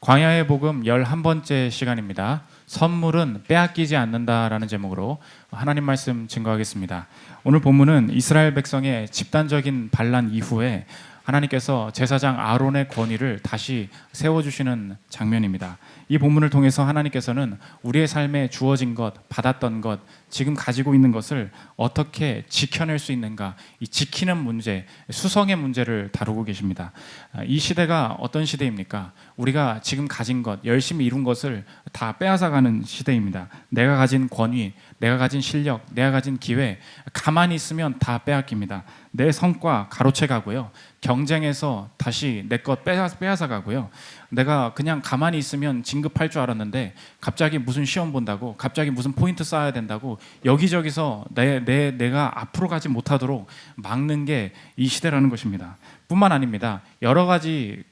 광야의 복음 11번째 시간입니다. 선물은 빼앗기지 않는다라는 제목으로 하나님 말씀 증거하겠습니다. 오늘 본문은 이스라엘 백성의 집단적인 반란 이후에 하나님께서 제사장 아론의 권위를 다시 세워주시는 장면입니다. 이 본문을 통해서 하나님께서는 우리의 삶에 주어진 것, 받았던 것, 지금 가지고 있는 것을 어떻게 지켜낼 수 있는가, 이 지키는 문제, 수성의 문제를 다루고 계십니다. 이 시대가 어떤 시대입니까? 우리가 지금 가진 것, 열심히 이룬 것을 다 빼앗아가는 시대입니다. 내가 가진 권위, 내가 가진 실력, 내가 가진 기회, 가만히 있으면 다 빼앗깁니다. 내 성과 가로채가고요. 경쟁에서 다시 내 것 빼앗아가고요. 내가 그냥 가만히 있으면 진급할 줄 알았는데 갑자기 무슨 시험 본다고, 갑자기 무슨 포인트 쌓아야 된다고 여기저기서 내가 앞으로 가지 못하도록 막는 게 이 시대라는 것입니다. 뿐만 아닙니다. 여러 가지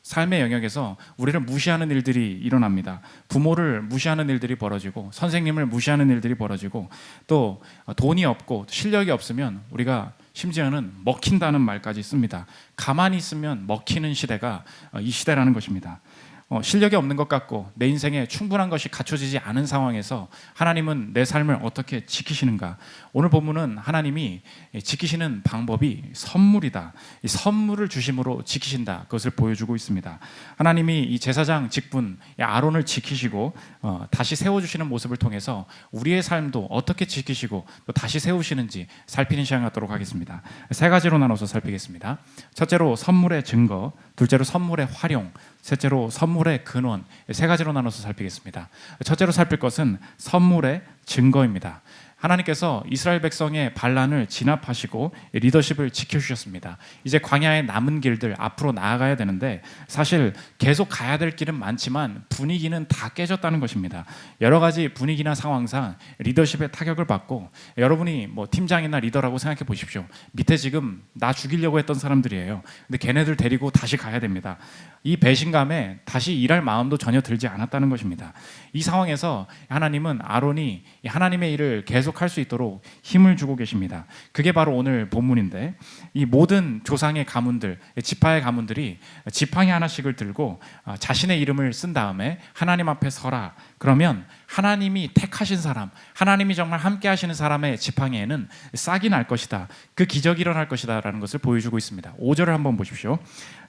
삶의 영역에서 우리를 무시하는 일들이 일어납니다. 부모를 무시하는 일들이 벌어지고, 선생님을 무시하는 일들이 벌어지고, 또 돈이 없고 실력이 없으면 우리가 심지어는 먹힌다는 말까지 씁니다. 가만히 있으면 먹히는 시대가 이 시대라는 것입니다. 실력이 없는 것 같고 내 인생에 충분한 것이 갖춰지지 않은 상황에서 하나님은 내 삶을 어떻게 지키시는가? 오늘 본문은 하나님이 지키시는 방법이 선물이다. 이 선물을 주심으로 지키신다. 그것을 보여주고 있습니다. 하나님이 이 제사장 직분 아론을 지키시고 다시 세워주시는 모습을 통해서 우리의 삶도 어떻게 지키시고 또 다시 세우시는지 살피는 시간 갖도록 하겠습니다. 세 가지로 나눠서 살피겠습니다. 첫째로 선물의 증거, 둘째로 선물의 활용, 셋째로 선물의 근원, 세 가지로 나눠서 살피겠습니다. 첫째로 살필 것은 선물의 증거입니다. 하나님께서 이스라엘 백성의 반란을 진압하시고 리더십을 지켜주셨습니다. 이제 광야의 남은 길들 앞으로 나아가야 되는데 사실 계속 가야 될 길은 많지만 분위기는 다 깨졌다는 것입니다. 여러 가지 분위기나 상황상 리더십의 타격을 받고, 여러분이 팀장이나 리더라고 생각해 보십시오. 밑에 지금 나 죽이려고 했던 사람들이에요. 근데 걔네들 데리고 다시 가야 됩니다. 이 배신감에 다시 일할 마음도 전혀 들지 않았다는 것입니다. 이 상황에서 하나님은 아론이 하나님의 일을 계속할 수 있도록 힘을 주고 계십니다. 그게 바로 오늘 본문인데, 이 모든 조상의 가문들, 지파의 가문들이 지팡이 하나씩을 들고 자신의 이름을 쓴 다음에 하나님 앞에 서라. 그러면 하나님이 택하신 사람, 하나님이 정말 함께 하시는 사람의 지팡이에는 싹이 날 것이다. 그 기적이 일어날 것이다 라는 것을 보여주고 있습니다. 5절을 한번 보십시오.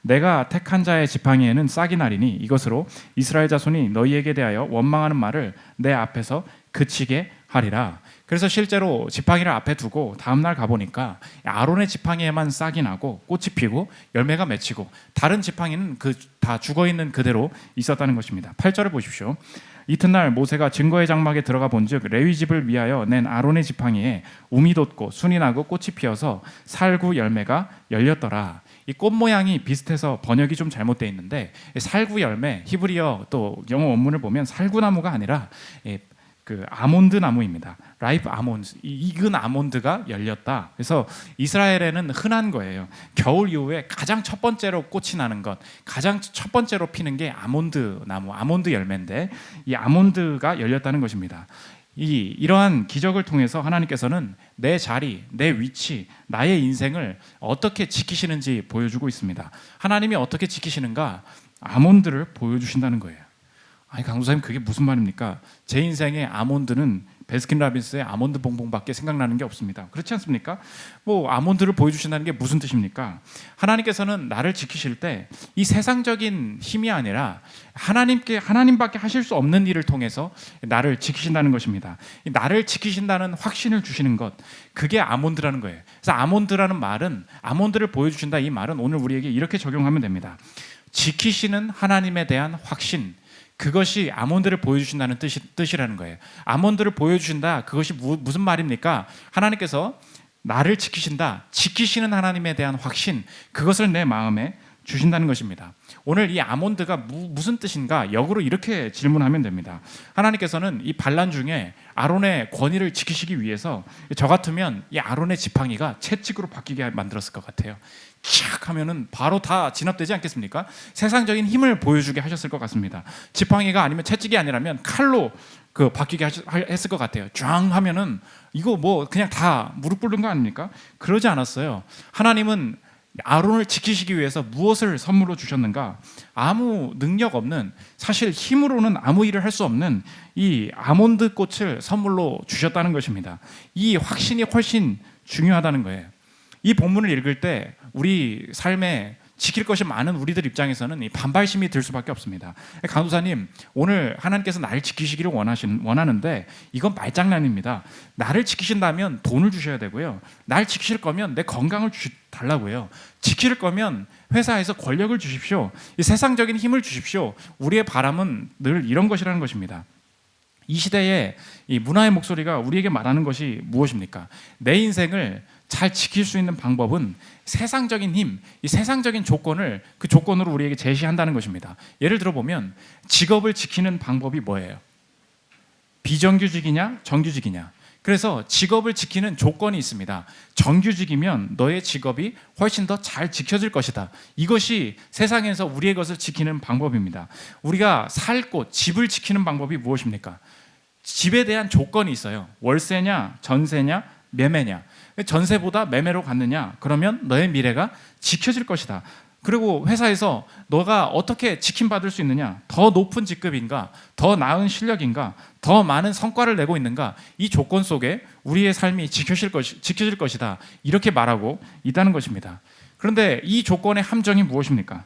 내가 택한 자의 지팡이에는 싹이 나리니 이것으로 이스라엘 자손이 너희에게 대하여 원망하는 말을 내 앞에서 그치게 하리라. 그래서 실제로 지팡이를 앞에 두고 다음날 가보니까 아론의 지팡이에만 싹이 나고 꽃이 피고 열매가 맺히고 다른 지팡이는 다 죽어있는 그대로 있었다는 것입니다. 8절을 보십시오. 이튿날 모세가 증거의 장막에 들어가 본즉 레위 집을 위하여 낸 아론의 지팡이에 움이 돋고 순이 나고 꽃이 피어서 살구 열매가 열렸더라. 이 꽃 모양이 비슷해서 번역이 좀 잘못되어 있는데, 살구 열매, 히브리어 또 영어 원문을 보면 살구나무가 아니라 아몬드 나무입니다. 라이프 아몬드, 익은 아몬드가 열렸다. 그래서 이스라엘에는 흔한 거예요. 겨울 이후에 가장 첫 번째로 꽃이 나는 것, 가장 첫 번째로 피는 게 아몬드 나무, 아몬드 열매인데 이 아몬드가 열렸다는 것입니다. 이러한 기적을 통해서 하나님께서는 내 자리, 내 위치, 나의 인생을 어떻게 지키시는지 보여주고 있습니다. 하나님이 어떻게 지키시는가? 아몬드를 보여주신다는 거예요. 아니, 강도사님 그게 무슨 말입니까? 제 인생의 아몬드는 베스킨라빈스의 아몬드 봉봉밖에 생각나는 게 없습니다. 그렇지 않습니까? 아몬드를 보여주신다는 게 무슨 뜻입니까? 하나님께서는 나를 지키실 때 이 세상적인 힘이 아니라 하나님밖에 하실 수 없는 일을 통해서 나를 지키신다는 것입니다. 나를 지키신다는 확신을 주시는 것, 그게 아몬드라는 거예요. 그래서 아몬드라는 말은, 아몬드를 보여주신다 이 말은 오늘 우리에게 이렇게 적용하면 됩니다. 지키시는 하나님에 대한 확신, 그것이 아몬드를 보여주신다는 뜻이라는 거예요. 아몬드를 보여주신다, 그것이 무슨 말입니까? 하나님께서 나를 지키신다, 지키시는 하나님에 대한 확신, 그것을 내 마음에 주신다는 것입니다. 오늘 이 아몬드가 무슨 뜻인가? 역으로 이렇게 질문하면 됩니다. 하나님께서는 이 반란 중에 아론의 권위를 지키시기 위해서 저 같으면 이 아론의 지팡이가 채찍으로 바뀌게 만들었을 것 같아요. 촥 하면은 바로 다 진압되지 않겠습니까? 세상적인 힘을 보여주게 하셨을 것 같습니다. 지팡이가 아니면 채찍이 아니라면 칼로 바뀌게 했을 것 같아요. 쫙 하면은 이거 그냥 다 무릎 꿇는 거 아닙니까? 그러지 않았어요. 하나님은 아론을 지키시기 위해서 무엇을 선물로 주셨는가? 아무 능력 없는, 사실 힘으로는 아무 일을 할 수 없는 이 아몬드 꽃을 선물로 주셨다는 것입니다. 이 확신이 훨씬 중요하다는 거예요. 이 본문을 읽을 때 우리 삶에 지킬 것이 많은 우리들 입장에서는 이 반발심이 들 수밖에 없습니다. 강도사님, 오늘 하나님께서 나를 지키시기를 원하는데 이건 말장난입니다. 나를 지키신다면 돈을 주셔야 되고요. 날 지키실 거면 내 건강을 달라고요. 지킬 거면 회사에서 권력을 주십시오. 이 세상적인 힘을 주십시오. 우리의 바람은 늘 이런 것이라는 것입니다. 이 시대에 이 문화의 목소리가 우리에게 말하는 것이 무엇입니까? 내 인생을 잘 지킬 수 있는 방법은 세상적인 힘, 이 세상적인 조건을 그 조건으로 우리에게 제시한다는 것입니다. 예를 들어보면 직업을 지키는 방법이 뭐예요? 비정규직이냐 정규직이냐. 그래서 직업을 지키는 조건이 있습니다. 정규직이면 너의 직업이 훨씬 더 잘 지켜질 것이다. 이것이 세상에서 우리의 것을 지키는 방법입니다. 우리가 살 곳, 집을 지키는 방법이 무엇입니까? 집에 대한 조건이 있어요. 월세냐, 전세냐, 매매냐. 전세보다 매매로 갔느냐? 그러면 너의 미래가 지켜질 것이다. 그리고 회사에서 너가 어떻게 지킴받을 수 있느냐? 더 높은 직급인가? 더 나은 실력인가? 더 많은 성과를 내고 있는가? 이 조건 속에 우리의 삶이 지켜질 것이다. 이렇게 말하고 있다는 것입니다. 그런데 이 조건의 함정이 무엇입니까?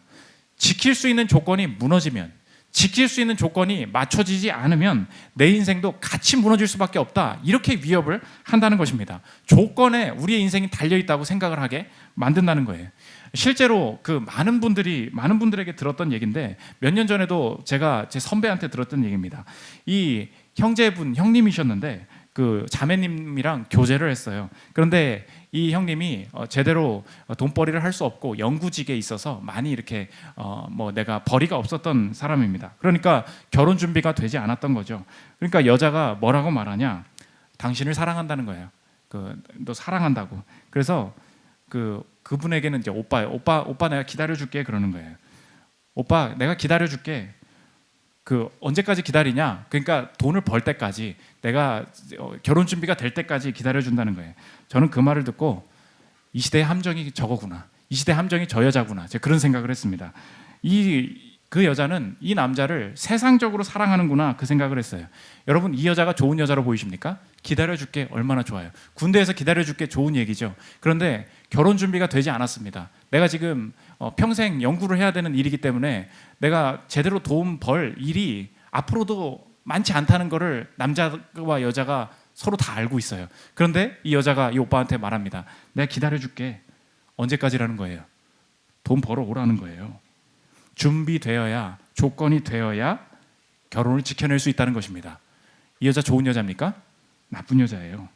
지킬 수 있는 조건이 무너지면, 지킬 수 있는 조건이 맞춰지지 않으면 내 인생도 같이 무너질 수밖에 없다. 이렇게 위협을 한다는 것입니다. 조건에 우리의 인생이 달려있다고 생각을 하게 만든다는 거예요. 실제로 그 많은 분들에게 들었던 얘기인데 몇 년 전에도 제가 제 선배한테 들었던 얘기입니다. 이 형님이셨는데 그 자매님이랑 교제를 했어요. 그런데 이 형님이 제대로 돈벌이를 할 수 없고 영구직에 있어서 많이 이렇게 내가 벌이가 없었던 사람입니다. 그러니까 결혼 준비가 되지 않았던 거죠. 그러니까 여자가 뭐라고 말하냐? 당신을 사랑한다는 거예요. 너 사랑한다고. 그래서 그분에게는 이제 오빠예요. 오빠 내가 기다려줄게 그러는 거예요. 오빠 내가 기다려줄게. 언제까지 기다리냐? 그러니까 돈을 벌 때까지, 내가 결혼 준비가 될 때까지 기다려준다는 거예요. 저는 그 말을 듣고 이 시대의 함정이 저거구나. 이 시대의 함정이 저 여자구나. 제가 그런 생각을 했습니다. 그 여자는 이 남자를 세상적으로 사랑하는구나, 그 생각을 했어요. 여러분, 이 여자가 좋은 여자로 보이십니까? 기다려줄게 얼마나 좋아요. 군대에서 기다려줄게 좋은 얘기죠. 그런데 결혼 준비가 되지 않았습니다. 내가 지금 평생 연구를 해야 되는 일이기 때문에 내가 제대로 돈 벌 일이 앞으로도 많지 않다는 것을 남자와 여자가 서로 다 알고 있어요. 그런데 이 여자가 이 오빠한테 말합니다. 내가 기다려줄게. 언제까지라는 거예요? 돈 벌어 오라는 거예요. 준비되어야, 조건이 되어야 결혼을 지켜낼 수 있다는 것입니다. 이 여자 좋은 여자입니까? 나쁜 여자예요.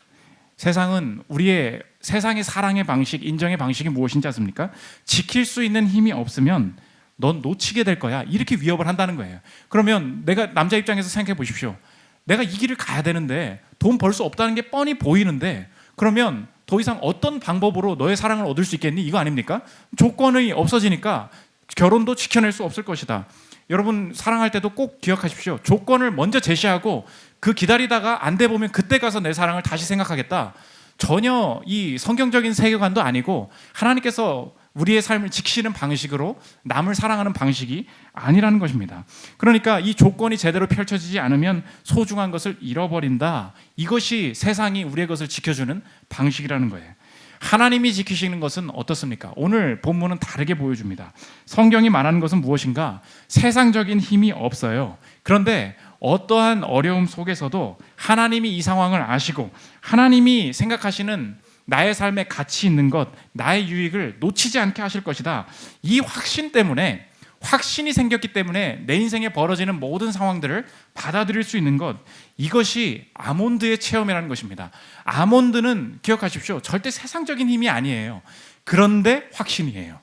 세상은 우리의 세상의 사랑의 방식, 인정의 방식이 무엇인지 아십니까? 지킬 수 있는 힘이 없으면 넌 놓치게 될 거야. 이렇게 위협을 한다는 거예요. 그러면 내가 남자 입장에서 생각해 보십시오. 내가 이 길을 가야 되는데 돈 벌 수 없다는 게 뻔히 보이는데 그러면 더 이상 어떤 방법으로 너의 사랑을 얻을 수 있겠니? 이거 아닙니까? 조건이 없어지니까 결혼도 지켜낼 수 없을 것이다. 여러분 사랑할 때도 꼭 기억하십시오. 조건을 먼저 제시하고 그 기다리다가 안 돼 보면 그때 가서 내 사랑을 다시 생각하겠다. 전혀 이 성경적인 세계관도 아니고 하나님께서 우리의 삶을 지키시는 방식으로 남을 사랑하는 방식이 아니라는 것입니다. 그러니까 이 조건이 제대로 펼쳐지지 않으면 소중한 것을 잃어버린다. 이것이 세상이 우리의 것을 지켜주는 방식이라는 거예요. 하나님이 지키시는 것은 어떻습니까? 오늘 본문은 다르게 보여줍니다. 성경이 말하는 것은 무엇인가? 세상적인 힘이 없어요. 그런데 어떠한 어려움 속에서도 하나님이 이 상황을 아시고 하나님이 생각하시는 나의 삶에 가치 있는 것, 나의 유익을 놓치지 않게 하실 것이다. 이 확신 때문에, 확신이 생겼기 때문에 내 인생에 벌어지는 모든 상황들을 받아들일 수 있는 것, 이것이 아몬드의 체험이라는 것입니다. 아몬드는 기억하십시오. 절대 세상적인 힘이 아니에요. 그런데 확신이에요.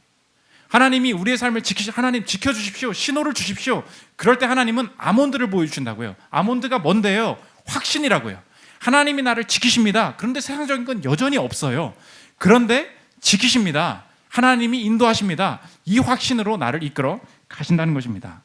하나님이 우리의 삶을 하나님 지켜주십시오. 신호를 주십시오. 그럴 때 하나님은 아몬드를 보여주신다고요. 아몬드가 뭔데요? 확신이라고요. 하나님이 나를 지키십니다. 그런데 세상적인 건 여전히 없어요. 그런데 지키십니다. 하나님이 인도하십니다. 이 확신으로 나를 이끌어 가신다는 것입니다.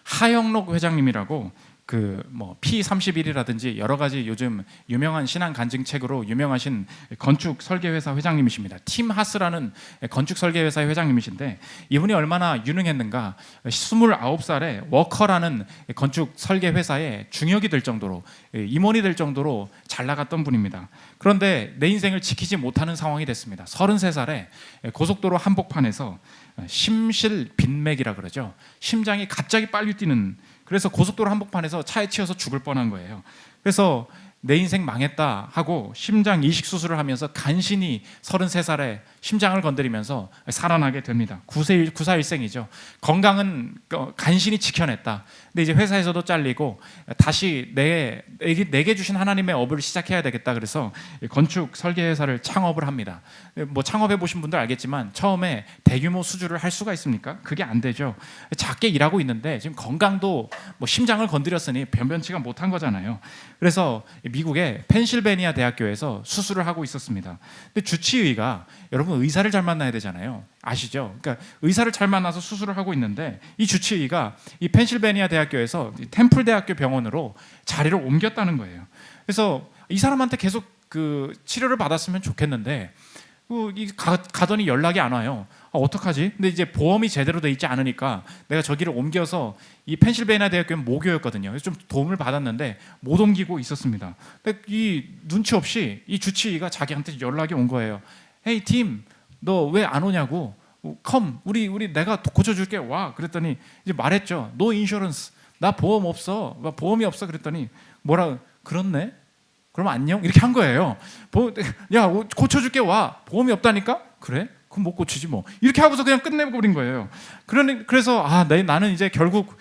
하영록 회장님이라고 그 뭐 P31이라든지 여러 가지 요즘 유명한 신앙 간증책으로 유명하신 건축 설계 회사 회장님이십니다. 팀 하스라는 건축 설계 회사의 회장님이신데 이분이 얼마나 유능했는가? 29살에 워커라는 건축 설계 회사의 중역이 될 정도로, 임원이 될 정도로 잘 나갔던 분입니다. 그런데 내 인생을 지키지 못하는 상황이 됐습니다. 33살에 고속도로 한복판에서 심실빈맥이라 그러죠. 심장이 갑자기 빨리 뛰는, 그래서 고속도로 한복판에서 차에 치여서 죽을 뻔한 거예요. 그래서 내 인생 망했다 하고 심장 이식 수술을 하면서 간신히 33살에 심장을 건드리면서 살아나게 됩니다. 94일생이죠. 건강은 간신히 지켜냈다. 근데 이제 회사에서도 잘리고 다시 내게 주신 하나님의 업을 시작해야 되겠다. 그래서 건축 설계 회사를 창업을 합니다. 뭐 창업해 보신 분들 알겠지만 처음에 대규모 수주를 할 수가 있습니까? 그게 안 되죠. 작게 일하고 있는데 지금 건강도 뭐 심장을 건드렸으니 변변치가 못한 거잖아요. 그래서 미국의 펜실베니아 대학교에서 수술을 하고 있었습니다. 근데 주치의가, 여러분 의사를 잘 만나야 되잖아요. 아시죠? 그러니까 의사를 잘 만나서 수술을 하고 있는데 이 주치의가 이 펜실베니아 대학교에서 템플 대학교 병원으로 자리를 옮겼다는 거예요. 그래서 이 사람한테 계속 그 치료를 받았으면 좋겠는데 가더니 연락이 안 와요. 어떡하지? 근데 이제 보험이 제대로 돼 있지 않으니까 내가 저기를 옮겨서, 이 펜실베니아 대학교는 모교였거든요. 그래서 좀 도움을 받았는데 못 옮기고 있었습니다. 근데 이 눈치 없이 이 주치의가 자기한테 연락이 온 거예요. 헤이 팀, 너 왜 안 오냐고. 컴, 우리 내가 고쳐줄게, 와. 그랬더니 이제 말했죠. 노 인슈런스, 나 보험 없어, 보험이 없어. 그랬더니 뭐라, 그렇네, 그럼 안녕, 이렇게 한 거예요. 야, 고쳐줄게, 와. 보험이 없다니까? 그래? 그럼 못 고치지 뭐. 이렇게 하고서 그냥 끝내버린 거예요. 그래서 나는 이제 결국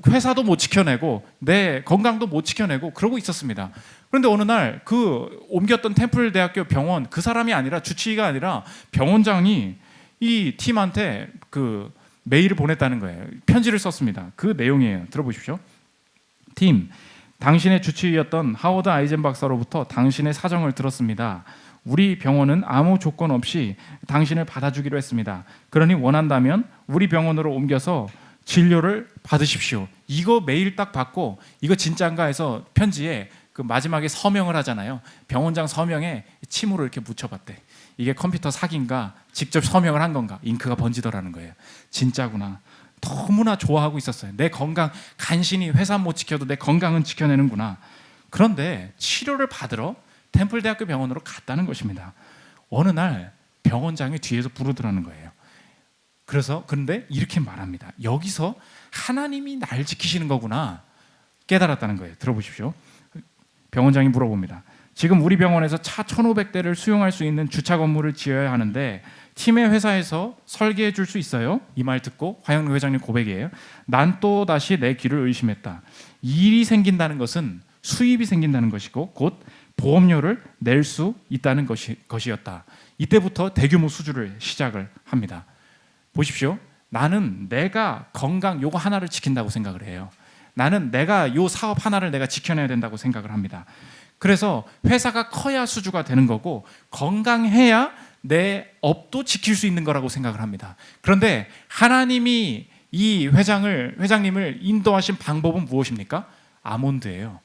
회사도 못 지켜내고 내 건강도 못 지켜내고 그러고 있었습니다. 그런데 어느 날 그 옮겼던 템플 대학교 병원, 그 사람이 아니라, 주치의가 아니라 병원장이 이 팀한테 그 메일을 보냈다는 거예요. 편지를 썼습니다. 그 내용이에요. 들어보십시오. 팀, 당신의 주치의였던 하워드 아이젠 박사로부터 당신의 사정을 들었습니다. 우리 병원은 아무 조건 없이 당신을 받아주기로 했습니다. 그러니 원한다면 우리 병원으로 옮겨서 진료를 받으십시오. 이거 메일 딱 받고 이거 진짜인가 해서 편지에 그 마지막에 서명을 하잖아요. 병원장 서명에 침으로 이렇게 묻혀봤대. 이게 컴퓨터 사기인가 직접 서명을 한 건가. 잉크가 번지더라는 거예요. 진짜구나. 너무나 좋아하고 있었어요. 내 건강, 간신히 회사 못 지켜도 내 건강은 지켜내는구나. 그런데 치료를 받으러 템플대학교 병원으로 갔다는 것입니다. 어느 날 병원장이 뒤에서 부르더라는 거예요. 그런데 이렇게 말합니다. 여기서 하나님이 날 지키시는 거구나 깨달았다는 거예요. 들어보십시오. 병원장이 물어봅니다. 지금 우리 병원에서 차 1,500대를 수용할 수 있는 주차 건물을 지어야 하는데 팀의 회사에서 설계해 줄 수 있어요? 이 말 듣고 화영루 회장님 고백이에요. 난 또 다시 내 귀를 의심했다. 일이 생긴다는 것은 수입이 생긴다는 것이고 곧 보험료를 낼 수 있다는 것이었다. 이때부터 대규모 수주를 시작을 합니다. 보십시오. 나는 내가 건강 요거 하나를 지킨다고 생각을 해요. 나는 내가 요 사업 하나를 내가 지켜내야 된다고 생각을 합니다. 그래서 회사가 커야 수주가 되는 거고 건강해야 내 업도 지킬 수 있는 거라고 생각을 합니다. 그런데 하나님이 이 회장님을 인도하신 방법은 무엇입니까? 아몬드예요.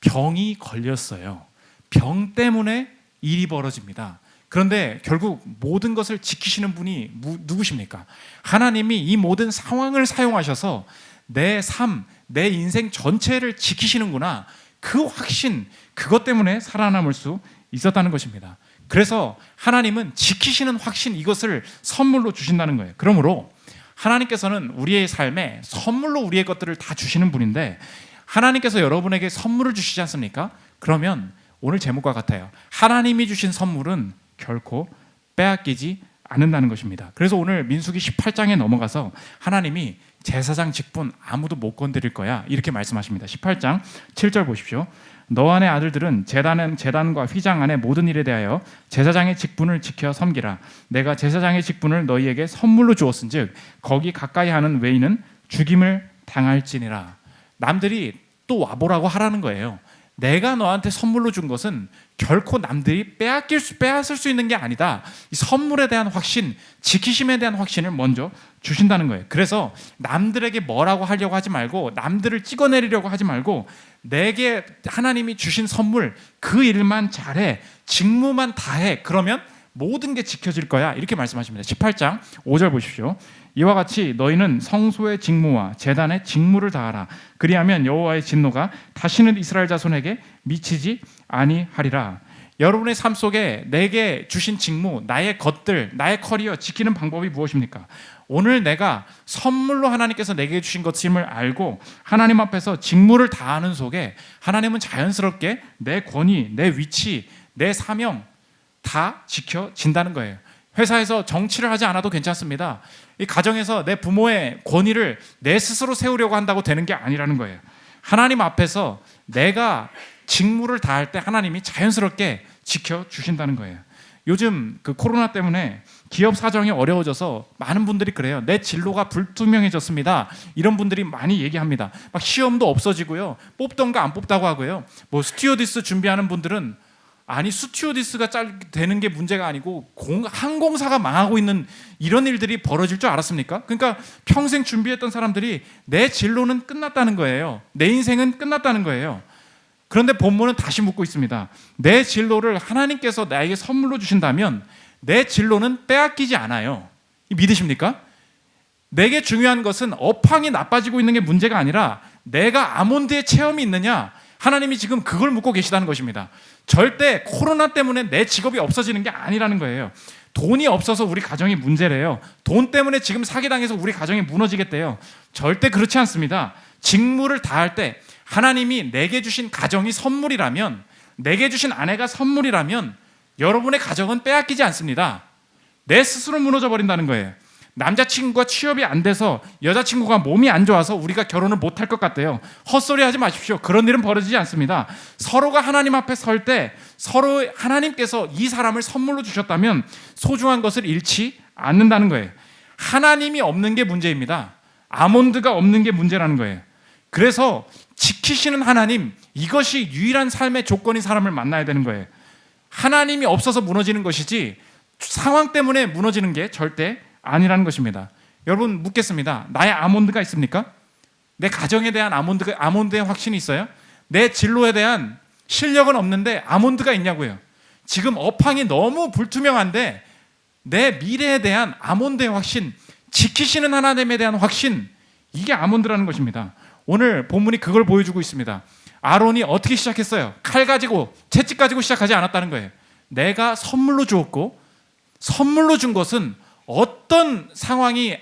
병이 걸렸어요. 병 때문에 일이 벌어집니다. 그런데 결국 모든 것을 지키시는 분이 누구십니까? 하나님이 이 모든 상황을 사용하셔서 내 삶, 내 인생 전체를 지키시는구나. 그 확신, 그것 때문에 살아남을 수 있었다는 것입니다. 그래서 하나님은 지키시는 확신, 이것을 선물로 주신다는 거예요. 그러므로 하나님께서는 우리의 삶에 선물로 우리의 것들을 다 주시는 분인데 하나님께서 여러분에게 선물을 주시지 않습니까? 그러면 오늘 제목과 같아요. 하나님이 주신 선물은 결코 빼앗기지 않는다는 것입니다. 그래서 오늘 민수기 18장에 넘어가서 하나님이 제사장 직분 아무도 못 건드릴 거야 이렇게 말씀하십니다. 18장 7절 보십시오. 너 안의 아들들은 제단과 휘장 안의 모든 일에 대하여 제사장의 직분을 지켜 섬기라. 내가 제사장의 직분을 너희에게 선물로 주었은즉 거기 가까이 하는 외인은 죽임을 당할지니라. 남들이 또 와보라고 하라는 거예요. 내가 너한테 선물로 준 것은 결코 남들이 빼앗을 수 있는 게 아니다. 이 선물에 대한 확신, 지키심에 대한 확신을 먼저 주신다는 거예요. 그래서 남들에게 뭐라고 하려고 하지 말고, 남들을 찍어내리려고 하지 말고, 내게 하나님이 주신 선물 그 일만 잘해, 직무만 다해. 그러면 모든 게 지켜질 거야. 이렇게 말씀하십니다. 18장 5절 보십시오. 이와 같이 너희는 성소의 직무와 제단의 직무를 다하라. 그리하면 여호와의 진노가 다시는 이스라엘 자손에게 미치지 아니하리라. 여러분의 삶 속에 내게 주신 직무, 나의 것들, 나의 커리어 지키는 방법이 무엇입니까? 오늘 내가 선물로 하나님께서 내게 주신 것임을 알고 하나님 앞에서 직무를 다하는 속에 하나님은 자연스럽게 내 권위, 내 위치, 내 사명 다 지켜진다는 거예요. 회사에서 정치를 하지 않아도 괜찮습니다. 이 가정에서 내 부모의 권위를 내 스스로 세우려고 한다고 되는 게 아니라는 거예요. 하나님 앞에서 내가 직무를 다할 때 하나님이 자연스럽게 지켜주신다는 거예요. 요즘 그 코로나 때문에 기업 사정이 어려워져서 많은 분들이 그래요. 내 진로가 불투명해졌습니다. 이런 분들이 많이 얘기합니다. 막 시험도 없어지고요. 뽑던 거 안 뽑다고 하고요. 뭐 스튜어디스 준비하는 분들은 아니 스튜어디스가 되는 게 문제가 아니고 항공사가 망하고 있는 이런 일들이 벌어질 줄 알았습니까? 그러니까 평생 준비했던 사람들이 내 진로는 끝났다는 거예요. 내 인생은 끝났다는 거예요. 그런데 본문은 다시 묻고 있습니다. 내 진로를 하나님께서 나에게 선물로 주신다면 내 진로는 빼앗기지 않아요. 믿으십니까? 내게 중요한 것은 업황이 나빠지고 있는 게 문제가 아니라 내가 아몬드의 체험이 있느냐, 하나님이 지금 그걸 묻고 계시다는 것입니다. 절대 코로나 때문에 내 직업이 없어지는 게 아니라는 거예요. 돈이 없어서 우리 가정이 문제래요. 돈 때문에 지금 사기당해서 우리 가정이 무너지겠대요. 절대 그렇지 않습니다. 직무를 다할 때 하나님이 내게 주신 가정이 선물이라면, 내게 주신 아내가 선물이라면 여러분의 가정은 빼앗기지 않습니다. 내 스스로 무너져 버린다는 거예요. 남자친구가 취업이 안 돼서 여자친구가 몸이 안 좋아서 우리가 결혼을 못할 것 같대요. 헛소리 하지 마십시오. 그런 일은 벌어지지 않습니다. 서로가 하나님 앞에 설 때 서로 하나님께서 이 사람을 선물로 주셨다면 소중한 것을 잃지 않는다는 거예요. 하나님이 없는 게 문제입니다. 아몬드가 없는 게 문제라는 거예요. 그래서 지키시는 하나님, 이것이 유일한 삶의 조건인 사람을 만나야 되는 거예요. 하나님이 없어서 무너지는 것이지 상황 때문에 무너지는 게 절대 아니라는 것입니다. 여러분 묻겠습니다. 나의 아몬드가 있습니까? 내 가정에 대한 아몬드의 확신이 있어요? 내 진로에 대한 실력은 없는데 아몬드가 있냐고요. 지금 업황이 너무 불투명한데 내 미래에 대한 아몬드의 확신, 지키시는 하나님에 대한 확신, 이게 아몬드라는 것입니다. 오늘 본문이 그걸 보여주고 있습니다. 아론이 어떻게 시작했어요? 칼 가지고, 채찍 가지고 시작하지 않았다는 거예요. 내가 선물로 주었고, 선물로 준 것은 어떤 상황이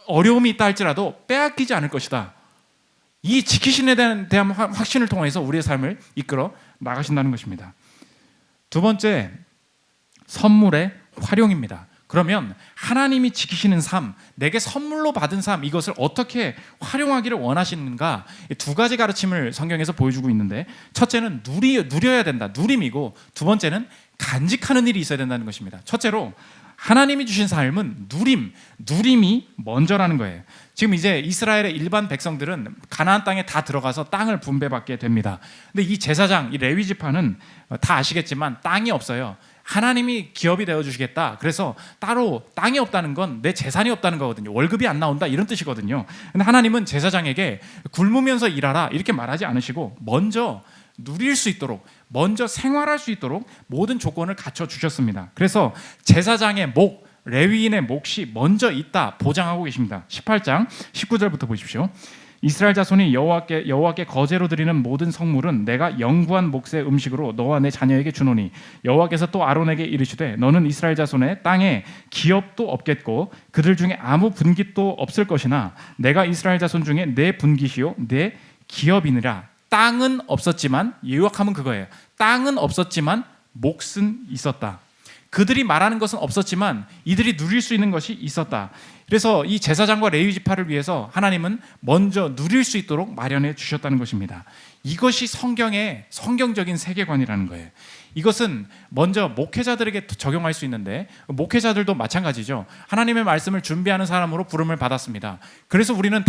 어려움이 있다 할지라도 빼앗기지 않을 것이다. 이 지키심에 대한 확신을 통해서 우리의 삶을 이끌어 나가신다는 것입니다. 두 번째, 선물의 활용입니다. 그러면 하나님이 지키시는 삶, 내게 선물로 받은 삶, 이것을 어떻게 활용하기를 원하시는가, 두 가지 가르침을 성경에서 보여주고 있는데, 첫째는 누려야 된다, 누림이고, 두 번째는 간직하는 일이 있어야 된다는 것입니다. 첫째로 하나님이 주신 삶은 누림이 먼저라는 거예요. 지금 이제 이스라엘의 일반 백성들은 가나안 땅에 다 들어가서 땅을 분배받게 됩니다. 근데 이 제사장, 이 레위 지파는 다 아시겠지만 땅이 없어요. 하나님이 기업이 되어주시겠다. 그래서 따로 땅이 없다는 건 내 재산이 없다는 거거든요. 월급이 안 나온다 이런 뜻이거든요. 근데 하나님은 제사장에게 굶으면서 일하라 이렇게 말하지 않으시고 먼저 누릴 수 있도록, 먼저 생활할 수 있도록 모든 조건을 갖춰주셨습니다. 그래서 제사장의 목, 레위인의 몫이 먼저 있다 보장하고 계십니다. 18장 19절부터 보십시오. 이스라엘 자손이 여호와께 거제로 드리는 모든 성물은 내가 영구한 몫의 음식으로 너와 내 자녀에게 주노니, 여호와께서 또 아론에게 이르시되 너는 이스라엘 자손의 땅에 기업도 없겠고 그들 중에 아무 분깃도 없을 것이나 내가 이스라엘 자손 중에 내 분깃이요 내 기업이니라. 땅은 없었지만, 유혹하면 그거예요. 땅은 없었지만 몫은 있었다. 그들이 말하는 것은 없었지만 이들이 누릴 수 있는 것이 있었다. 그래서 이 제사장과 레위 지파를 위해서 하나님은 먼저 누릴 수 있도록 마련해 주셨다는 것입니다. 이것이 성경의 성경적인 세계관이라는 거예요. 이것은 먼저 목회자들에게 적용할 수 있는데, 목회자들도 마찬가지죠. 하나님의 말씀을 준비하는 사람으로 부름을 받았습니다. 그래서 우리는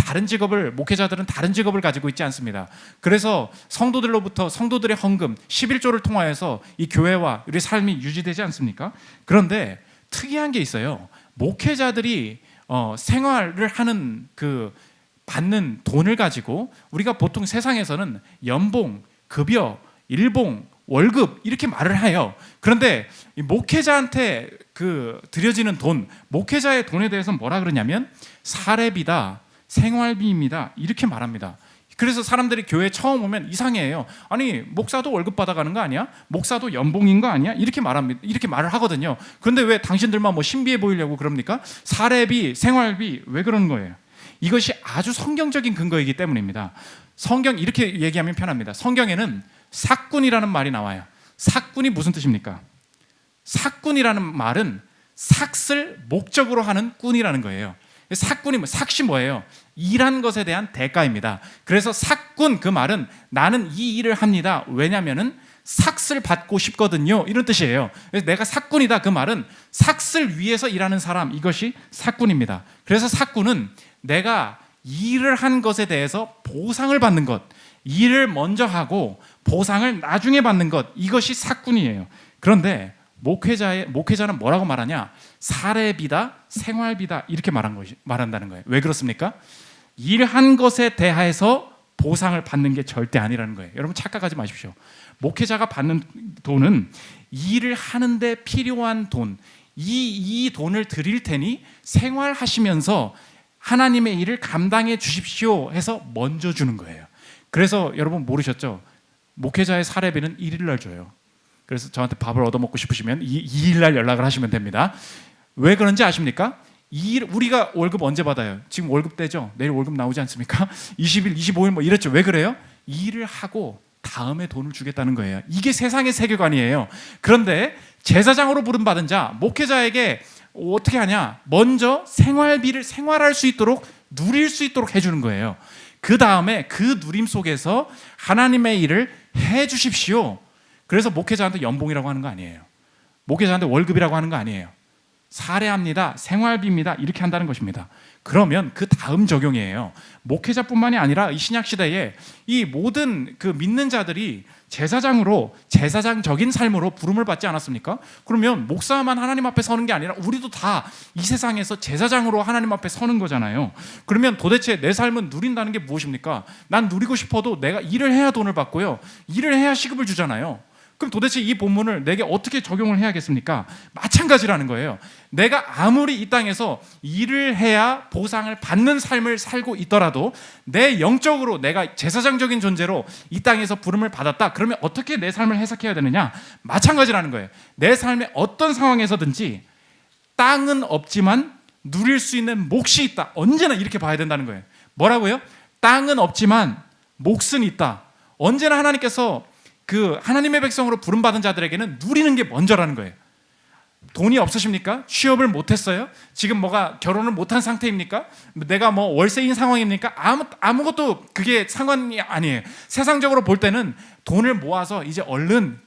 목회자들은 다른 직업을 가지고 있지 않습니다. 그래서 성도들로부터 성도들의 헌금 11조를 통하여서 이 교회와 우리 삶이 유지되지 않습니까? 그런데 특이한 게 있어요. 목회자들이 생활을 하는 받는 돈을 가지고 우리가 보통 세상에서는 연봉, 급여, 일봉, 월급 이렇게 말을 해요. 그런데 이 목회자한테 드려지는 돈, 목회자의 돈에 대해서 뭐라 그러냐면 사례비다, 생활비입니다 이렇게 말합니다. 그래서 사람들이 교회에 처음 오면 이상해요. 아니 목사도 월급 받아가는 거 아니야? 목사도 연봉인 거 아니야? 이렇게 말합니다. 이렇게 말을 하거든요. 그런데 왜 당신들만 뭐 신비해 보이려고 그럽니까? 사례비, 생활비 왜 그러는 거예요? 이것이 아주 성경적인 근거이기 때문입니다. 성경 이렇게 얘기하면 편합니다. 성경에는 삭군이라는 말이 나와요. 삭군이 무슨 뜻입니까? 삭군이라는 말은 삭을 목적으로 하는 꾼이라는 거예요. 삭이 뭐예요? 일한 것에 대한 대가입니다. 그래서 삭군 그 말은 나는 이 일을 합니다. 왜냐하면은 삭을 받고 싶거든요. 이런 뜻이에요. 그래서 내가 삭군이다 그 말은 삭을 위해서 일하는 사람, 이것이 삭군입니다. 그래서 삭군은 내가 일을 한 것에 대해서 보상을 받는 것, 일을 먼저 하고 보상을 나중에 받는 것, 이것이 삭군이에요. 그런데 목회자는 뭐라고 말하냐? 사례비다, 생활비다 이렇게 말한다는 거예요. 왜 그렇습니까? 일한 것에 대해서 보상을 받는 게 절대 아니라는 거예요. 여러분 착각하지 마십시오. 목회자가 받는 돈은 일을 하는데 필요한 돈, 이 돈을 드릴 테니 생활하시면서 하나님의 일을 감당해 주십시오 해서 먼저 주는 거예요. 그래서 여러분 모르셨죠? 목회자의 사례비는 1일 날 줘요. 그래서 저한테 밥을 얻어먹고 싶으시면 2일 날 연락을 하시면 됩니다. 왜 그런지 아십니까? 우리가 월급 언제 받아요? 지금 월급 때죠? 내일 월급 나오지 않습니까? 20일, 25일 뭐 이랬죠. 왜 그래요? 일을 하고 다음에 돈을 주겠다는 거예요. 이게 세상의 세계관이에요. 그런데 제사장으로 부름받은 자, 목회자에게 어떻게 하냐? 먼저 생활비를 생활할 수 있도록 누릴 수 있도록 해주는 거예요. 그 다음에 그 누림 속에서 하나님의 일을 해 주십시오. 그래서 목회자한테 연봉이라고 하는 거 아니에요. 목회자한테 월급이라고 하는 거 아니에요. 사례합니다, 생활비입니다 이렇게 한다는 것입니다. 그러면 그 다음 적용이에요. 목회자뿐만이 아니라 이 신약 시대에 이 모든 믿는 자들이 제사장으로 제사장적인 삶으로 부름을 받지 않았습니까? 그러면 목사만 하나님 앞에 서는 게 아니라 우리도 다 이 세상에서 제사장으로 하나님 앞에 서는 거잖아요. 그러면 도대체 내 삶은 누린다는 게 무엇입니까? 난 누리고 싶어도 내가 일을 해야 돈을 받고요, 일을 해야 시급을 주잖아요. 그럼 도대체 이 본문을 내게 어떻게 적용을 해야겠습니까? 마찬가지라는 거예요. 내가 아무리 이 땅에서 일을 해야 보상을 받는 삶을 살고 있더라도 내 영적으로 내가 제사장적인 존재로 이 땅에서 부름을 받았다. 그러면 어떻게 내 삶을 해석해야 되느냐? 마찬가지라는 거예요. 내 삶의 어떤 상황에서든지 땅은 없지만 누릴 수 있는 몫이 있다. 언제나 이렇게 봐야 된다는 거예요. 뭐라고요? 땅은 없지만 몫은 있다. 언제나 하나님께서 하나님의 백성으로 부름받은 자들에게는 누리는 게 먼저라는 거예요. 돈이 없으십니까? 취업을 못했어요? 지금 결혼을 못한 상태입니까? 내가 월세인 상황입니까? 아무것도 그게 상관이 아니에요. 세상적으로 볼 때는 돈을 모아서 이제 얼른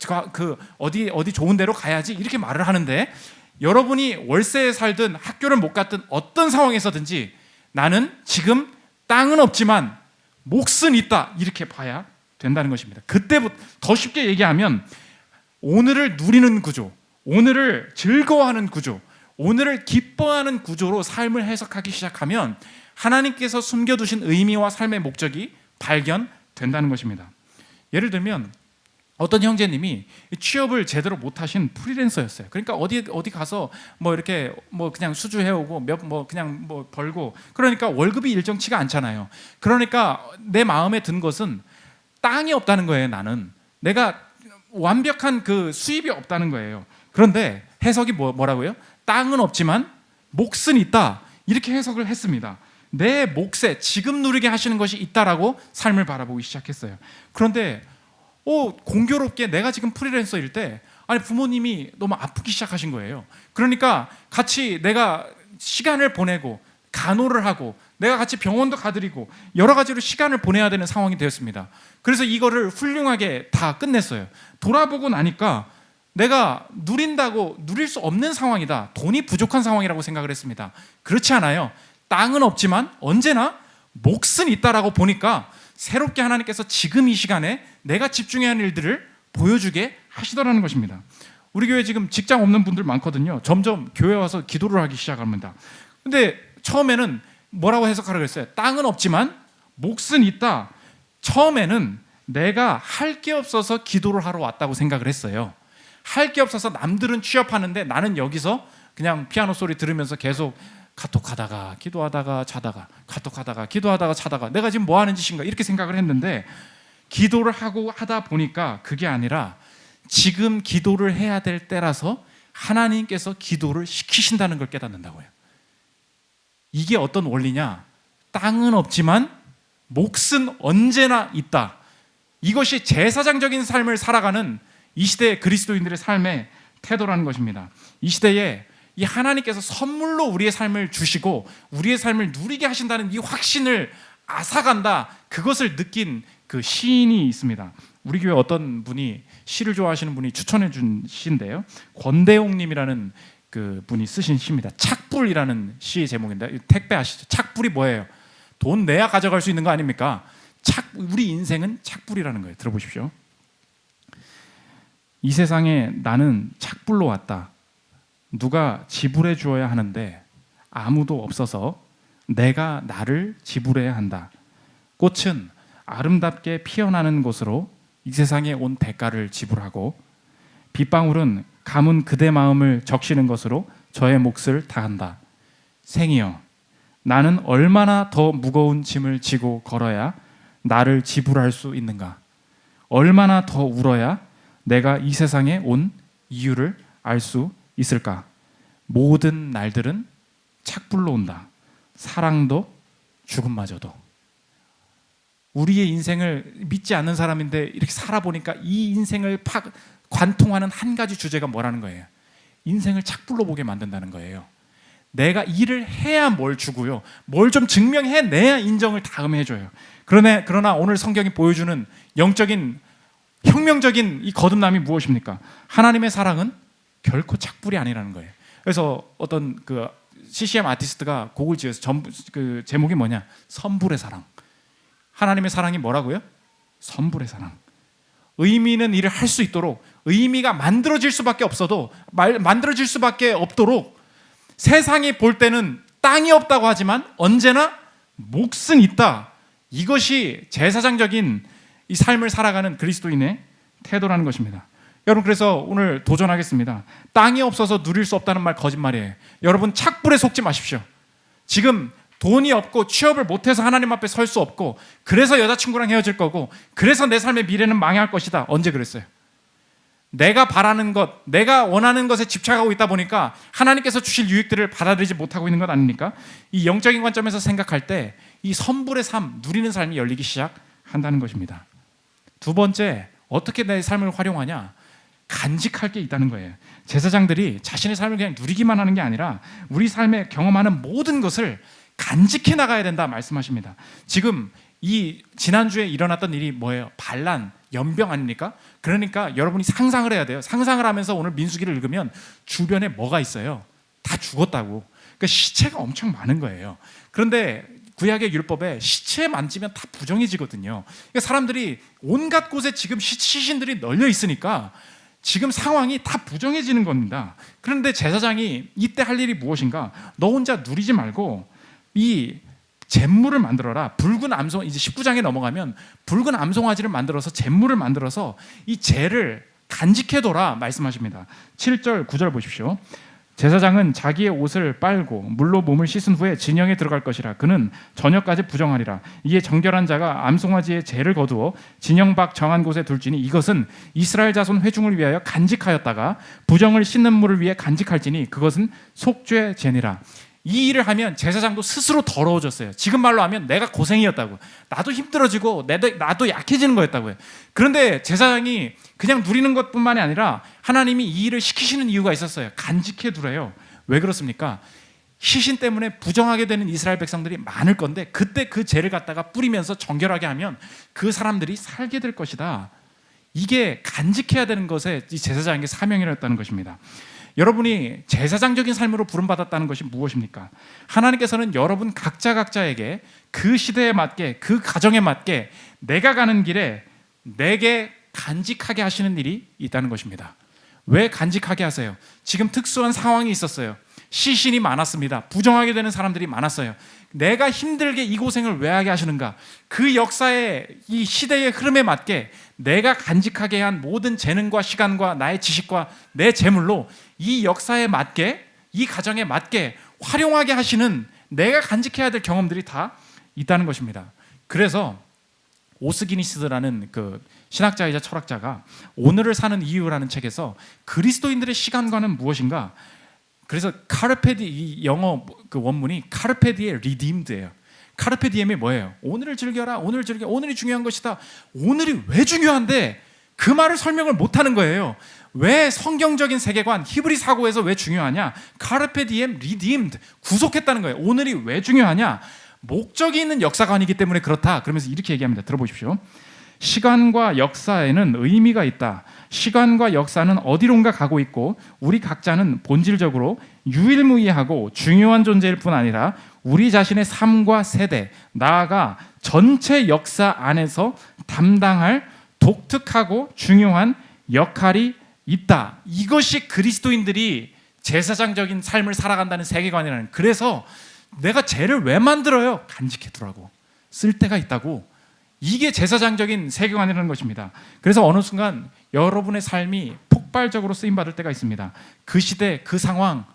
어디 좋은 데로 가야지 이렇게 말을 하는데, 여러분이 월세에 살든 학교를 못 갔든 어떤 상황에서든지 나는 지금 땅은 없지만 몫은 있다 이렇게 봐야 된다는 것입니다. 그때부터 더 쉽게 얘기하면 오늘을 누리는 구조, 오늘을 즐거워하는 구조, 오늘을 기뻐하는 구조로 삶을 해석하기 시작하면 하나님께서 숨겨두신 의미와 삶의 목적이 발견된다는 것입니다. 예를 들면 어떤 형제님이 취업을 제대로 못하신 프리랜서였어요. 그러니까 어디 가서 이렇게 그냥 수주해오고 그냥 벌고, 그러니까 월급이 일정치가 않잖아요. 그러니까 내 마음에 든 것은 땅이 없다는 거예요. 나는 내가 완벽한 수입이 없다는 거예요. 그런데 해석이 뭐라고요? 땅은 없지만 몫은 있다 이렇게 해석을 했습니다. 내 몫에 지금 누리게 하시는 것이 있다라고 삶을 바라보기 시작했어요. 그런데 공교롭게 내가 지금 프리랜서일 때 부모님이 너무 아프기 시작하신 거예요. 그러니까 같이 내가 시간을 보내고 간호를 하고 내가 같이 병원도 가드리고 여러 가지로 시간을 보내야 되는 상황이 되었습니다. 그래서 이거를 훌륭하게 다 끝냈어요. 돌아보고 나니까 내가 누린다고 누릴 수 없는 상황이다, 돈이 부족한 상황이라고 생각을 했습니다. 그렇지 않아요. 땅은 없지만 언제나 몫은 있다라고 보니까 새롭게 하나님께서 지금 이 시간에 내가 집중해야 하는 일들을 보여주게 하시더라는 것입니다. 우리 교회 지금 직장 없는 분들 많거든요. 점점 교회 와서 기도를 하기 시작합니다. 근데 처음에는 뭐라고 해석하라고 했어요? 땅은 없지만 몫은 있다. 처음에는 내가 할 게 없어서 기도를 하러 왔다고 생각을 했어요. 할 게 없어서 남들은 취업하는데 나는 여기서 그냥 피아노 소리 들으면서 계속 카톡하다가 기도하다가 자다가 카톡하다가 기도하다가 자다가 내가 지금 뭐 하는 짓인가 이렇게 생각을 했는데, 기도를 하고 하다 보니까 그게 아니라 지금 기도를 해야 될 때라서 하나님께서 기도를 시키신다는 걸 깨닫는다고요. 이게 어떤 원리냐? 땅은 없지만 몫은 언제나 있다. 이것이 제사장적인 삶을 살아가는 이 시대의 그리스도인들의 삶의 태도라는 것입니다. 이 시대에 이 하나님께서 선물로 우리의 삶을 주시고 우리의 삶을 누리게 하신다는 이 확신을 앗아간다, 그것을 느낀 그 시인이 있습니다. 우리 교회 어떤 분이 시를 좋아하시는 분이 추천해 준 시인데요, 권대용님이라는 그 분이 쓰신 시입니다. 착불이라는 시의 제목인데, 택배 아시죠? 착불이 뭐예요? 돈 내야 가져갈 수 있는 거 아닙니까? 우리 인생은 착불이라는 거예요. 들어보십시오. 이 세상에 나는 착불로 왔다. 누가 지불해 주어야 하는데 아무도 없어서 내가 나를 지불해야 한다. 꽃은 아름답게 피어나는 곳으로 이 세상에 온 대가를 지불하고, 빗방울은 가문 그대 마음을 적시는 것으로 저의 몫을 다한다. 생이여, 나는 얼마나 더 무거운 짐을 지고 걸어야 나를 지불할 수 있는가? 얼마나 더 울어야 내가 이 세상에 온 이유를 알 수 있을까? 모든 날들은 착불로 온다. 사랑도 죽음마저도. 우리의 인생을 믿지 않는 사람인데 이렇게 살아보니까 이 인생을 관통하는 한 가지 주제가 뭐라는 거예요? 인생을 착불로 보게 만든다는 거예요. 내가 일을 해야 뭘 주고요, 뭘 좀 증명해내야 인정을 다음해줘요. 그러나 오늘 성경이 보여주는 영적인 혁명적인 이 거듭남이 무엇입니까? 하나님의 사랑은 결코 착불이 아니라는 거예요. 그래서 어떤 그 CCM 아티스트가 곡을 지어서 그 제목이 뭐냐? 선불의 사랑. 하나님의 사랑이 뭐라고요? 선불의 사랑. 의미 있는 일을 할 수 있도록, 의미가 만들어질 수밖에 없어도 만들어질 수밖에 없도록, 세상이 볼 때는 땅이 없다고 하지만 언제나 몫은 있다. 이것이 제사장적인 이 삶을 살아가는 그리스도인의 태도라는 것입니다. 여러분, 그래서 오늘 도전하겠습니다. 땅이 없어서 누릴 수 없다는 말 거짓말이에요. 여러분, 착불에 속지 마십시오. 지금 돈이 없고 취업을 못해서 하나님 앞에 설 수 없고, 그래서 여자친구랑 헤어질 거고, 그래서 내 삶의 미래는 망할 것이다. 언제 그랬어요? 내가 바라는 것, 내가 원하는 것에 집착하고 있다 보니까 하나님께서 주실 유익들을 받아들이지 못하고 있는 것 아닙니까? 이 영적인 관점에서 생각할 때 이 선불의 삶, 누리는 삶이 열리기 시작한다는 것입니다. 두 번째, 어떻게 내 삶을 활용하냐? 간직할 게 있다는 거예요. 제사장들이 자신의 삶을 그냥 누리기만 하는 게 아니라 우리 삶에 경험하는 모든 것을 간직해 나가야 된다 말씀하십니다. 지금 이 지난주에 일어났던 일이 뭐예요? 반란, 연병 아닙니까? 그러니까 여러분이 상상을 해야 돼요. 상상을 하면서 오늘 민수기를 읽으면 주변에 뭐가 있어요? 다 죽었다고. 그러니까 시체가 엄청 많은 거예요. 그런데 구약의 율법에 시체 만지면 다 부정해지거든요. 그러니까 사람들이 온갖 곳에 지금 시신들이 널려 있으니까 지금 상황이 다 부정해지는 겁니다. 그런데 제사장이 이때 할 일이 무엇인가? 너 혼자 누리지 말고 이 잿물을 만들어라. 붉은 암송, 이제 19장에 넘어가면 붉은 암송아지를 만들어서 잿물을 만들어서 이 잿을 간직해둬라 말씀하십니다. 7절 9절 보십시오. 제사장은 자기의 옷을 빨고 물로 몸을 씻은 후에 진영에 들어갈 것이라. 그는 저녁까지 부정하리라. 이에 정결한 자가 암송아지의 잿을 거두어 진영 밖 정한 곳에 둘지니 이것은 이스라엘 자손 회중을 위하여 간직하였다가 부정을 씻는 물을 위해 간직할지니 그것은 속죄 제니라. 이 일을 하면 제사장도 스스로 더러워졌어요. 지금 말로 하면 내가 고생이었다고, 나도 힘들어지고 나도 약해지는 거였다고요. 그런데 제사장이 그냥 누리는 것뿐만이 아니라 하나님이 이 일을 시키시는 이유가 있었어요. 간직해 두래요. 왜 그렇습니까? 시신 때문에 부정하게 되는 이스라엘 백성들이 많을 건데, 그때 그 죄를 갖다가 뿌리면서 정결하게 하면 그 사람들이 살게 될 것이다. 이게 간직해야 되는 것에 이 제사장에게 사명이었다는 것입니다. 여러분이 제사장적인 삶으로 부름받았다는 것이 무엇입니까? 하나님께서는 여러분 각자에게 그 시대에 맞게, 그 가정에 맞게 내가 가는 길에 내게 간직하게 하시는 일이 있다는 것입니다. 왜 간직하게 하세요? 지금 특수한 상황이 있었어요. 시신이 많았습니다. 부정하게 되는 사람들이 많았어요. 내가 힘들게 이 고생을 왜 하게 하시는가? 그 역사의 이 시대의 흐름에 맞게 내가 간직하게 한 모든 재능과 시간과 나의 지식과 내 재물로 이 역사에 맞게, 이 가정에 맞게 활용하게 하시는, 내가 간직해야 될 경험들이 다 있다는 것입니다. 그래서 오스기니스라는 그 신학자이자 철학자가 오늘을 사는 이유라는 책에서 그리스도인들의 시간관은 무엇인가? 그래서 이 영어 그 원문이 카르페디의 리디임드예요. 카르페디엠이 뭐예요? 오늘을 즐겨라, 오늘이 중요한 것이다. 오늘이 왜 중요한데 그 말을 설명을 못하는 거예요. 왜 성경적인 세계관, 히브리 사고에서 왜 중요하냐? 카르페디엠 리디임드, 구속했다는 거예요. 오늘이 왜 중요하냐? 목적이 있는 역사관이기 때문에 그렇다. 그러면서 이렇게 얘기합니다. 들어보십시오. 시간과 역사에는 의미가 있다. 시간과 역사는 어디론가 가고 있고 우리 각자는 본질적으로 유일무이하고 중요한 존재일 뿐 아니라 우리 자신의 삶과 세대, 나아가 전체 역사 안에서 담당할 독특하고 중요한 역할이 있다. 이것이 그리스도인들이 제사장적인 삶을 살아간다는 세계관이라는. 그래서 내가 죄를 왜 만들어요? 간직해두라고. 쓸 때가 있다고. 이게 제사장적인 세계관이라는 것입니다. 그래서 어느 순간 여러분의 삶이 폭발적으로 쓰임받을 때가 있습니다. 그 시대, 그 상황,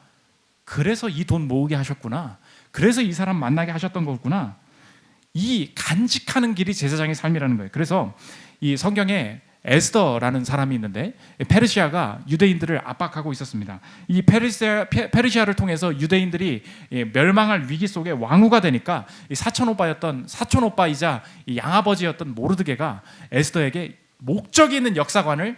그래서 이 돈 모으게 하셨구나, 그래서 이 사람 만나게 하셨던 거구나. 이 간직하는 길이 제사장의 삶이라는 거예요. 그래서 이 성경에 에스더라는 사람이 있는데 페르시아가 유대인들을 압박하고 있었습니다. 이 페르시아를 통해서 유대인들이 멸망할 위기 속에 왕후가 되니까 사촌오빠이자 양아버지였던 모르드게가 에스더에게 목적이 있는 역사관을,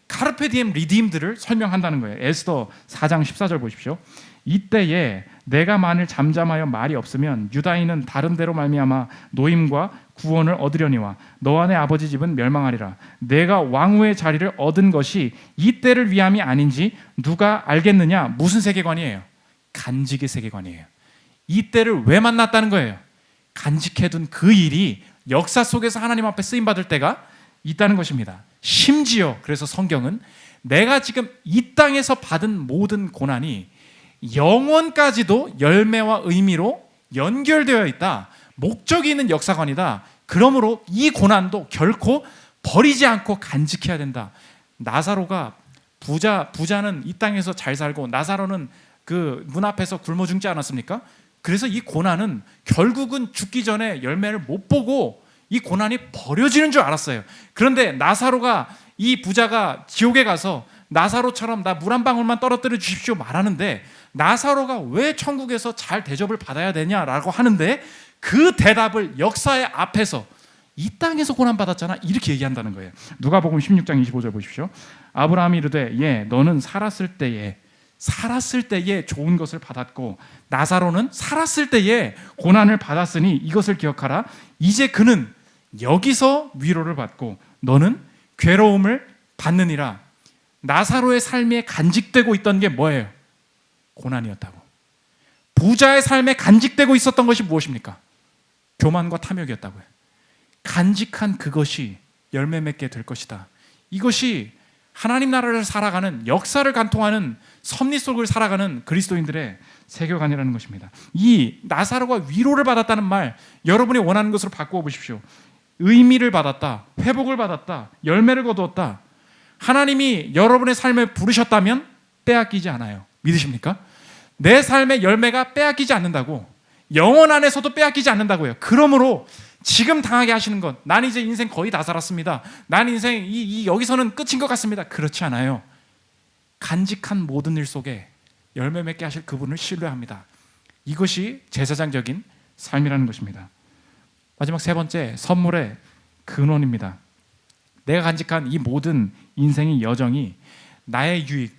카르페디엠 리디임들을 설명한다는 거예요. 에스더 4장 14절 보십시오. 이때에 내가 만일 잠잠하여 말이 없으면 유다인은 다른 데로 말미암아 노임과 구원을 얻으려니와 너와 내 아버지 집은 멸망하리라. 내가 왕후의 자리를 얻은 것이 이때를 위함이 아닌지 누가 알겠느냐? 무슨 세계관이에요? 간직의 세계관이에요. 이때를 왜 만났다는 거예요? 간직해둔 그 일이 역사 속에서 하나님 앞에 쓰임받을 때가 있다는 것입니다. 심지어 그래서 성경은 내가 지금 이 땅에서 받은 모든 고난이 영원까지도 열매와 의미로 연결되어 있다. 목적이 있는 역사관이다. 그러므로 이 고난도 결코 버리지 않고 간직해야 된다. 나사로가 부자는 이 땅에서 잘 살고 나사로는 그 문 앞에서 굶어 죽지 않았습니까? 그래서 이 고난은 결국은 죽기 전에 열매를 못 보고 이 고난이 버려지는 줄 알았어요. 그런데 나사로가, 이 부자가 지옥에 가서 나사로처럼 나 물 한 방울만 떨어뜨려 주십시오 말하는데, 나사로가 왜 천국에서 잘 대접을 받아야 되냐라고 하는데 그 대답을 역사의 앞에서 이 땅에서 고난받았잖아 이렇게 얘기한다는 거예요. 누가복음 16장 25절 보십시오. 아브라함이 이르되 예 너는 살았을 때에 좋은 것을 받았고 나사로는 살았을 때에 고난을 받았으니 이것을 기억하라. 이제 그는 여기서 위로를 받고 너는 괴로움을 받느니라. 나사로의 삶에 간직되고 있던 게 뭐예요? 고난이었다고. 부자의 삶에 간직되고 있었던 것이 무엇입니까? 교만과 탐욕이었다고요. 간직한 그것이 열매 맺게 될 것이다. 이것이 하나님 나라를 살아가는, 역사를 관통하는, 섭리 속을 살아가는 그리스도인들의 세계관이라는 것입니다. 이 나사로가 위로를 받았다는 말, 여러분이 원하는 것으로 바꾸어 보십시오. 의미를 받았다, 회복을 받았다, 열매를 거두었다. 하나님이 여러분의 삶에 부르셨다면 빼앗기지 않아요. 믿으십니까? 내 삶의 열매가 빼앗기지 않는다고, 영혼 안에서도 빼앗기지 않는다고요. 그러므로 지금 당하게 하시는 건, 난 이제 인생 거의 다 살았습니다, 난 인생 여기서는 끝인 것 같습니다, 그렇지 않아요. 간직한 모든 일 속에 열매 맺게 하실 그분을 신뢰합니다. 이것이 제사장적인 삶이라는 것입니다. 마지막 세 번째, 선물의 근원입니다. 내가 간직한 이 모든 인생의 여정이 나의 유익,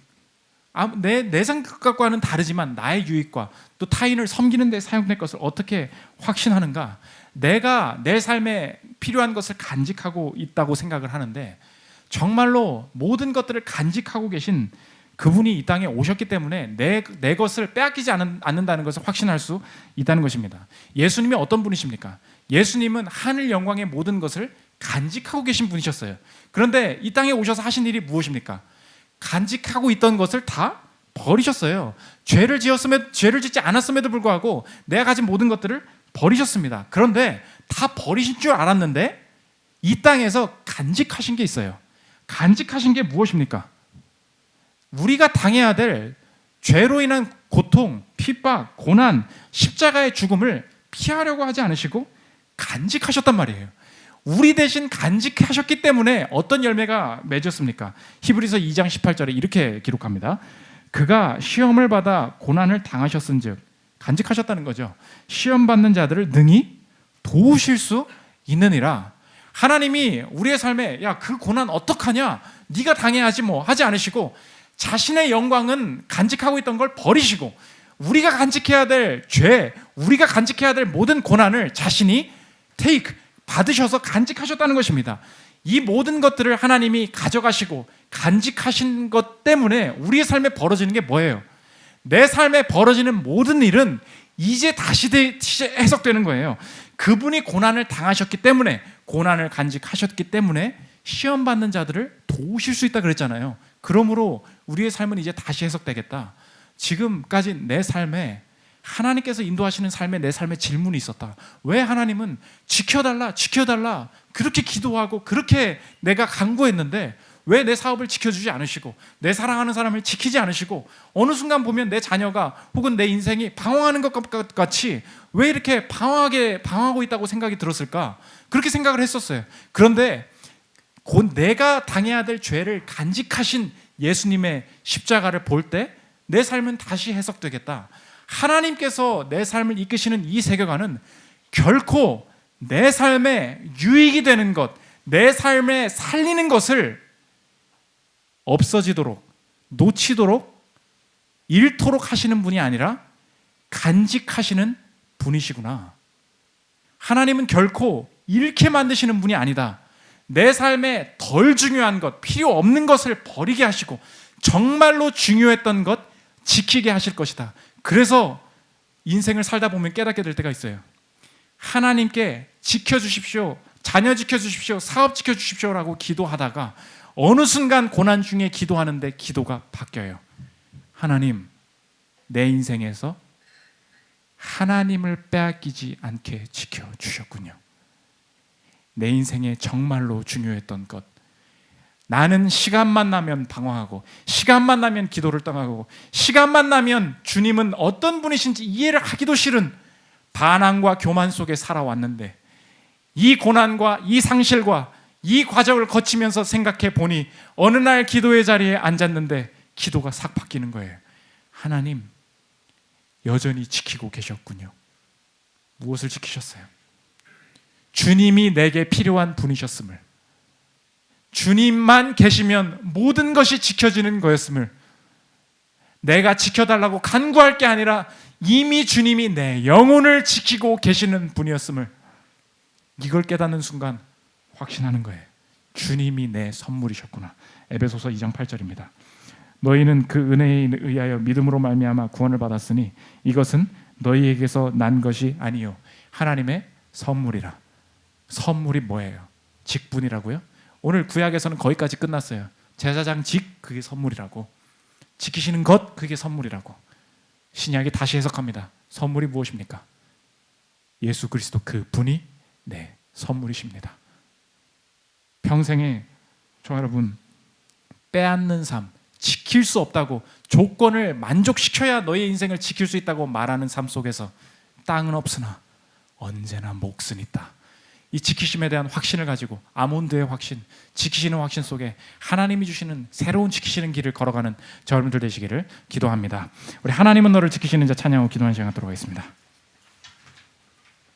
내 생각과는 다르지만 나의 유익과 또 타인을 섬기는 데 사용될 것을 어떻게 확신하는가? 내가 내 삶에 필요한 것을 간직하고 있다고 생각을 하는데 정말로 모든 것들을 간직하고 계신 그분이 이 땅에 오셨기 때문에 내 것을 빼앗기지 않는다는 것을 확신할 수 있다는 것입니다. 예수님이 어떤 분이십니까? 예수님은 하늘 영광의 모든 것을 간직하고 계신 분이셨어요. 그런데 이 땅에 오셔서 하신 일이 무엇입니까? 간직하고 있던 것을 다 버리셨어요. 죄를 짓지 않았음에도 불구하고 내가 가진 모든 것들을 버리셨습니다. 그런데 다 버리신 줄 알았는데 이 땅에서 간직하신 게 있어요. 간직하신 게 무엇입니까? 우리가 당해야 될 죄로 인한 고통, 핍박, 고난, 십자가의 죽음을 피하려고 하지 않으시고 간직하셨단 말이에요. 우리 대신 간직하셨기 때문에 어떤 열매가 맺었습니까? 히브리서 2장 18절에 이렇게 기록합니다. 그가 시험을 받아 고난을 당하셨은즉, 간직하셨다는 거죠. 시험 받는 자들을 능히 도우실 수 있느니라. 하나님이 우리의 삶에 야, 그 고난 어떡하냐? 네가 당해야지 뭐 하지 않으시고 자신의 영광은 간직하고 있던 걸 버리시고 우리가 간직해야 될 죄, 우리가 간직해야 될 모든 고난을 자신이 받으셔서 간직하셨다는 것입니다. 이 모든 것들을 하나님이 가져가시고 간직하신 것 때문에 우리의 삶에 벌어지는 게 뭐예요? 내 삶에 벌어지는 모든 일은 이제 다시 해석되는 거예요. 그분이 고난을 당하셨기 때문에, 고난을 간직하셨기 때문에 시험 받는 자들을 도우실 수 있다 그랬잖아요. 그러므로 우리의 삶은 이제 다시 해석되겠다. 지금까지 내 삶에 하나님께서 인도하시는 삶에 내 삶에 질문이 있었다. 왜 하나님은 지켜달라 그렇게 기도하고 그렇게 내가 간구했는데 왜 내 사업을 지켜주지 않으시고 내 사랑하는 사람을 지키지 않으시고 어느 순간 보면 내 자녀가 혹은 내 인생이 방황하는 것 같이 왜 이렇게 방황하고 있다고 생각이 들었을까? 그렇게 생각을 했었어요. 그런데 곧 내가 당해야 될 죄를 간직하신 예수님의 십자가를 볼 때 내 삶은 다시 해석되겠다. 하나님께서 내 삶을 이끄시는 이 세계관은 결코 내 삶에 유익이 되는 것, 내 삶에 살리는 것을 없어지도록, 놓치도록, 잃도록 하시는 분이 아니라 간직하시는 분이시구나. 하나님은 결코 잃게 만드시는 분이 아니다. 내 삶에 덜 중요한 것, 필요 없는 것을 버리게 하시고 정말로 중요했던 것 지키게 하실 것이다. 그래서 인생을 살다 보면 깨닫게 될 때가 있어요. 하나님께 지켜주십시오, 자녀 지켜주십시오, 사업 지켜주십시오라고 기도하다가 어느 순간 고난 중에 기도하는데 기도가 바뀌어요. 하나님, 내 인생에서 하나님을 빼앗기지 않게 지켜주셨군요. 내 인생에 정말로 중요했던 것, 나는 시간만 나면 방황하고 시간만 나면 기도를 떠나고 시간만 나면 주님은 어떤 분이신지 이해를 하기도 싫은 반항과 교만 속에 살아왔는데 이 고난과 이 상실과 이 과정을 거치면서 생각해 보니 어느 날 기도의 자리에 앉았는데 기도가 싹 바뀌는 거예요. 하나님, 여전히 지키고 계셨군요. 무엇을 지키셨어요? 주님이 내게 필요한 분이셨음을, 주님만 계시면 모든 것이 지켜지는 거였음을, 내가 지켜달라고 간구할 게 아니라 이미 주님이 내 영혼을 지키고 계시는 분이었음을, 이걸 깨닫는 순간 확신하는 거예요. 주님이 내 선물이셨구나. 에베소서 2장 8절입니다. 너희는 그 은혜에 의하여 믿음으로 말미암아 구원을 받았으니 이것은 너희에게서 난 것이 아니요 하나님의 선물이라. 선물이 뭐예요? 직분이라고요? 오늘 구약에서는 거기까지 끝났어요. 제사장 직, 그게 선물이라고. 지키시는 것, 그게 선물이라고. 신약이 다시 해석합니다. 선물이 무엇입니까? 예수 그리스도 그분이 내 선물이십니다. 평생에 저 여러분 빼앗는 삶, 지킬 수 없다고, 조건을 만족시켜야 너의 인생을 지킬 수 있다고 말하는 삶 속에서 땅은 없으나 언제나 몫은 있다. 이 지키심에 대한 확신을 가지고 아몬드의 확신, 지키시는 확신 속에 하나님이 주시는 새로운 지키시는 길을 걸어가는 저 여러분들 되시기를 기도합니다. 우리 하나님은 너를 지키시는 자 찬양하고 기도하는 시간 갖도록 하겠습니다.